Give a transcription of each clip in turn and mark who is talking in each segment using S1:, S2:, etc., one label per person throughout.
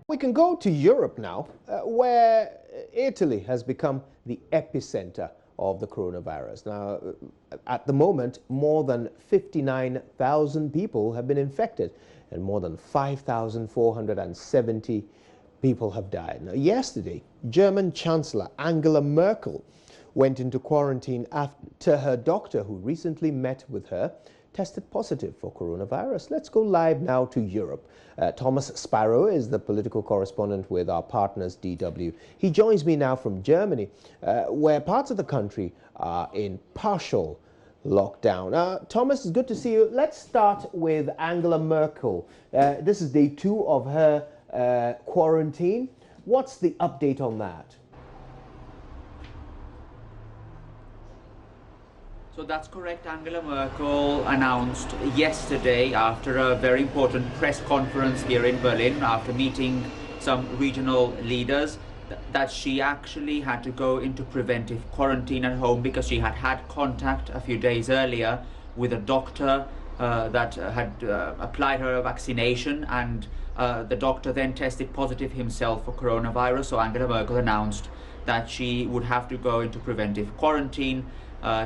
S1: We can go to Europe now, where Italy has become the epicenter of the coronavirus. Now, at the moment, more than 59,000 people have been infected and more than 5,470 people have died. Now, yesterday, German Chancellor Angela Merkel went into quarantine after her doctor, who recently met with her, tested positive for coronavirus. Let's go live now to Europe. Thomas Sparrow is the political correspondent with our partners DW. He joins me now from Germany, where parts of the country are in partial lockdown. Thomas, it's good to see you. Let's start with Angela Merkel. This is day 2 of her quarantine. What's the update on that?
S2: So that's correct. Angela Merkel announced yesterday, after a very important press conference here in Berlin, after meeting some regional leaders, that she actually had to go into preventive quarantine at home because she had had contact a few days earlier with a doctor that had applied her a vaccination, and the doctor then tested positive himself for coronavirus. So Angela Merkel announced that she would have to go into preventive quarantine.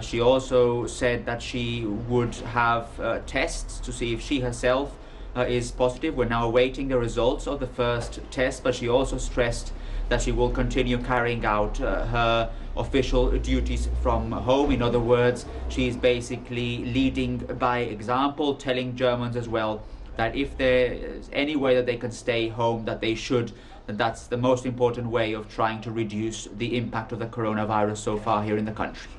S2: She also said that she would have tests to see if she herself is positive. We're now awaiting the results of the first test, but she also stressed that she will continue carrying out her official duties from home. In other words, she's basically leading by example, telling Germans as well that if there is any way that they can stay home, that they should. That's the most important way of trying to reduce the impact of the coronavirus so far here in the country.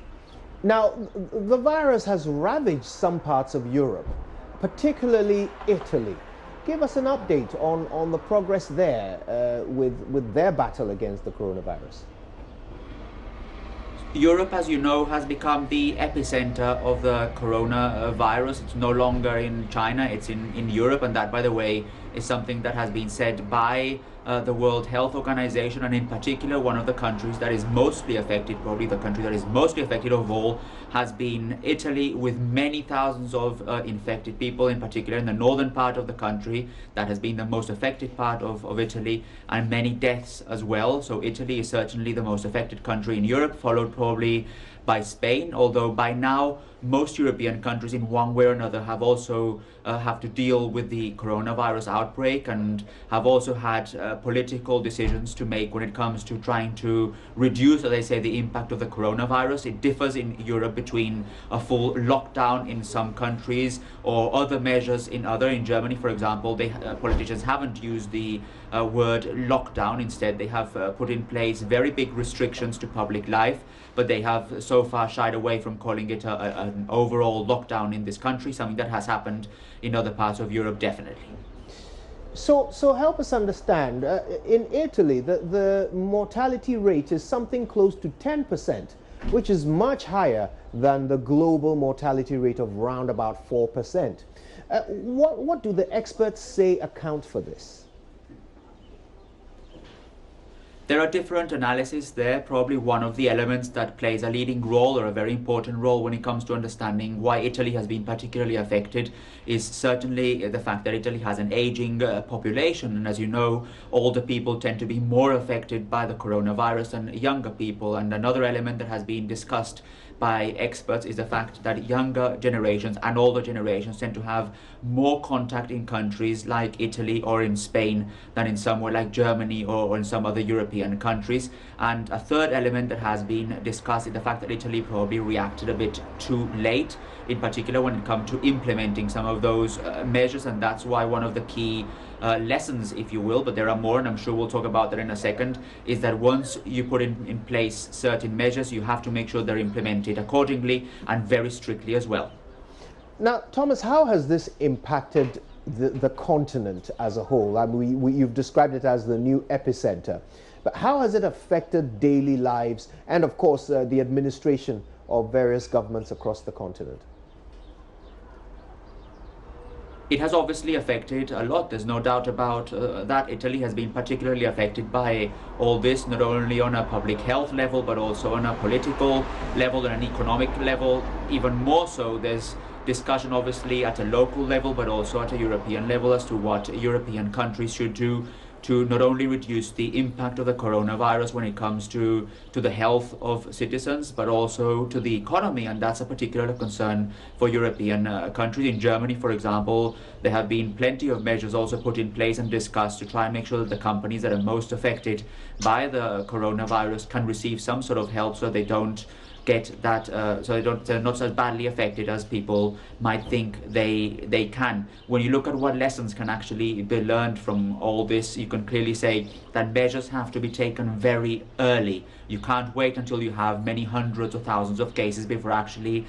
S1: Now, the virus has ravaged some parts of Europe, particularly Italy. Give us an update on the progress there with their battle against the coronavirus.
S2: Europe, as you know, has become the epicenter of the coronavirus. It's no longer in China, it's in Europe, and that, by the way, is something that has been said by the World Health Organization, and in particular one of the countries that is mostly affected, probably the country that is mostly affected of all, has been Italy, with many thousands of infected people, in particular in the northern part of the country. That has been the most affected part of Italy, and many deaths as well. So Italy is certainly the most affected country in Europe, followed probably by Spain, although by now most European countries in one way or another have also have to deal with the coronavirus outbreak, and have also had political decisions to make when it comes to trying to reduce, as I say, the impact of the coronavirus. It differs in Europe between a full lockdown in some countries or other measures in other. In Germany, for example, politicians haven't used the word lockdown. Instead, they have put in place very big restrictions to public life, but they have so far shied away from calling it an overall lockdown in this country, something that has happened in other parts of Europe, definitely.
S1: So help us understand, in Italy, the mortality rate is something close to 10%, which is much higher than the global mortality rate of around about 4%. What do the experts say account for this?
S2: There are different analyses there. Probably one of the elements that plays a leading role, or a very important role, when it comes to understanding why Italy has been particularly affected is certainly the fact that Italy has an aging population. And as you know, older people tend to be more affected by the coronavirus than younger people. And another element that has been discussed by experts is the fact that younger generations and older generations tend to have more contact in countries like Italy or in Spain than in somewhere like Germany or in some other European countries. And a third element that has been discussed is the fact that Italy probably reacted a bit too late, in particular when it comes to implementing some of those measures, and that's why one of the key lessons, if you will, but there are more, and I'm sure we'll talk about that in a second, is that once you put in place certain measures, you have to make sure they're implemented accordingly and very strictly as well.
S1: Now, Thomas, how has this impacted the continent as a whole? I mean, you've described it as the new epicenter, but how has it affected daily lives and, of course, the administration of various governments across the continent?
S2: It has obviously affected a lot, there's no doubt about that. Italy has been particularly affected by all this, not only on a public health level, but also on a political level and an economic level. Even more so, there's discussion obviously at a local level, but also at a European level as to what European countries should do to not only reduce the impact of the coronavirus when it comes to the health of citizens, but also to the economy, and that's a particular concern for European countries. In Germany, for example, there have been plenty of measures also put in place and discussed to try and make sure that the companies that are most affected by the coronavirus can receive some sort of help so they don't get that, they're not as badly affected as people might think they can. When you look at what lessons can actually be learned from all this, you can clearly say that measures have to be taken very early. You can't wait until you have many hundreds or thousands of cases before actually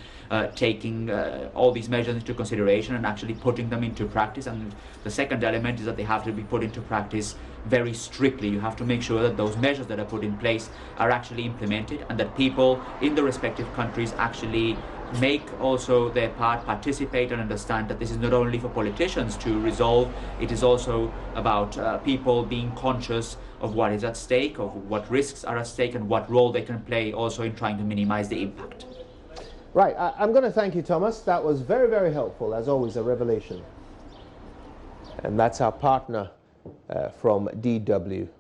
S2: taking all these measures into consideration and actually putting them into practice. And the second element is that they have to be put into practice very strictly. You have to make sure that those measures that are put in place are actually implemented, and that people in the respective countries actually make also their part, participate, and understand that this is not only for politicians to resolve, it is also about people being conscious of what is at stake, of what risks are at stake, and what role they can play also in trying to minimize the impact.
S1: Right, I'm going to thank you, Thomas. That was very, very helpful, as always, a revelation. And that's our partner from DW.